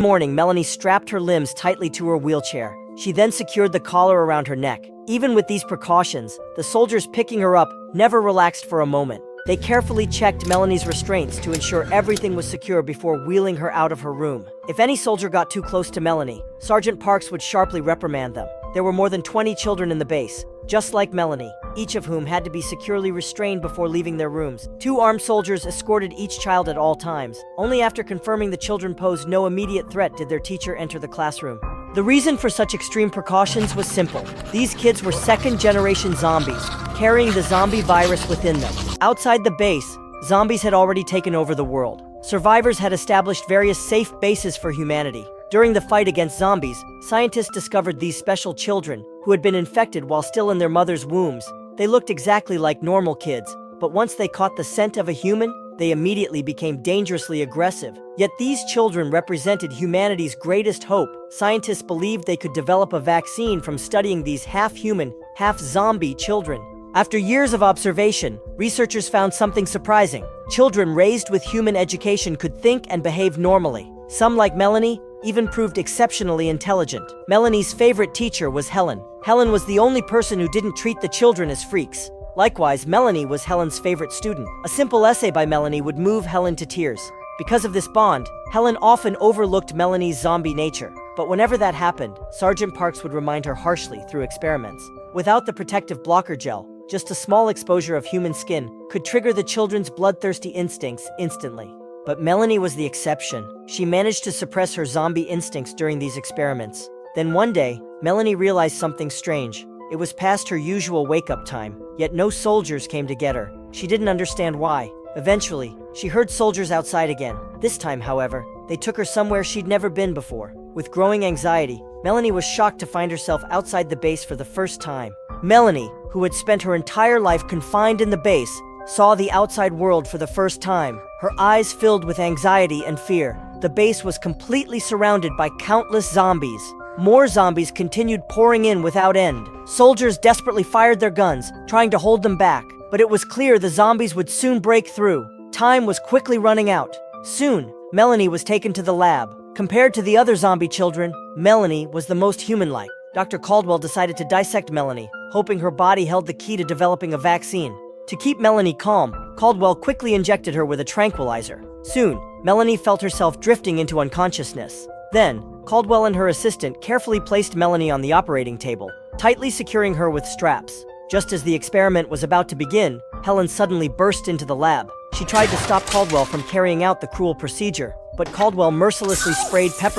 Morning, Melanie strapped her limbs tightly to her wheelchair. She then secured the collar around her neck. Even with these precautions, the soldiers picking her up never relaxed for a moment. They carefully checked Melanie's restraints to ensure everything was secure before wheeling her out of her room. If any soldier got too close to Melanie, Sergeant Parks would sharply reprimand them. There were more than 20 children in the base, just like Melanie, each of whom had to be securely restrained before leaving their rooms. 2 armed soldiers escorted each child at all times. Only after confirming the children posed no immediate threat did their teacher enter the classroom. The reason for such extreme precautions was simple. These kids were second-generation zombies, carrying the zombie virus within them. Outside the base, zombies had already taken over the world. Survivors had established various safe bases for humanity. During the fight against zombies, scientists discovered these special children, who had been infected while still in their mothers' wombs. They looked exactly like normal kids, but once they caught the scent of a human, they immediately became dangerously aggressive. Yet these children represented humanity's greatest hope. Scientists believed they could develop a vaccine from studying these half-human, half-zombie children. After years of observation, researchers found something surprising. Children raised with human education could think and behave normally. Some, like Melanie, even proved exceptionally intelligent. Melanie's favorite teacher was Helen. Helen was the only person who didn't treat the children as freaks. Likewise, Melanie was Helen's favorite student. A simple essay by Melanie would move Helen to tears. Because of this bond, Helen often overlooked Melanie's zombie nature. But whenever that happened, Sergeant Parks would remind her harshly through experiments. Without the protective blocker gel, just a small exposure of human skin could trigger the children's bloodthirsty instincts instantly. But Melanie was the exception. She managed to suppress her zombie instincts during these experiments. Then one day, Melanie realized something strange. It was past her usual wake-up time, yet no soldiers came to get her. She didn't understand why. Eventually, she heard soldiers outside again. This time, however, they took her somewhere she'd never been before. With growing anxiety, Melanie was shocked to find herself outside the base for the first time. Melanie, who had spent her entire life confined in the base, saw the outside world for the first time. Her eyes filled with anxiety and fear. The base was completely surrounded by countless zombies. More zombies continued pouring in without end. Soldiers desperately fired their guns, trying to hold them back. But it was clear the zombies would soon break through. Time was quickly running out. Soon, Melanie was taken to the lab. Compared to the other zombie children, Melanie was the most human-like. Dr. Caldwell decided to dissect Melanie, hoping her body held the key to developing a vaccine. To keep Melanie calm, Caldwell quickly injected her with a tranquilizer. Soon, Melanie felt herself drifting into unconsciousness. Then, Caldwell and her assistant carefully placed Melanie on the operating table, tightly securing her with straps. Just as the experiment was about to begin, Helen suddenly burst into the lab. She tried to stop Caldwell from carrying out the cruel procedure, but Caldwell mercilessly sprayed pepper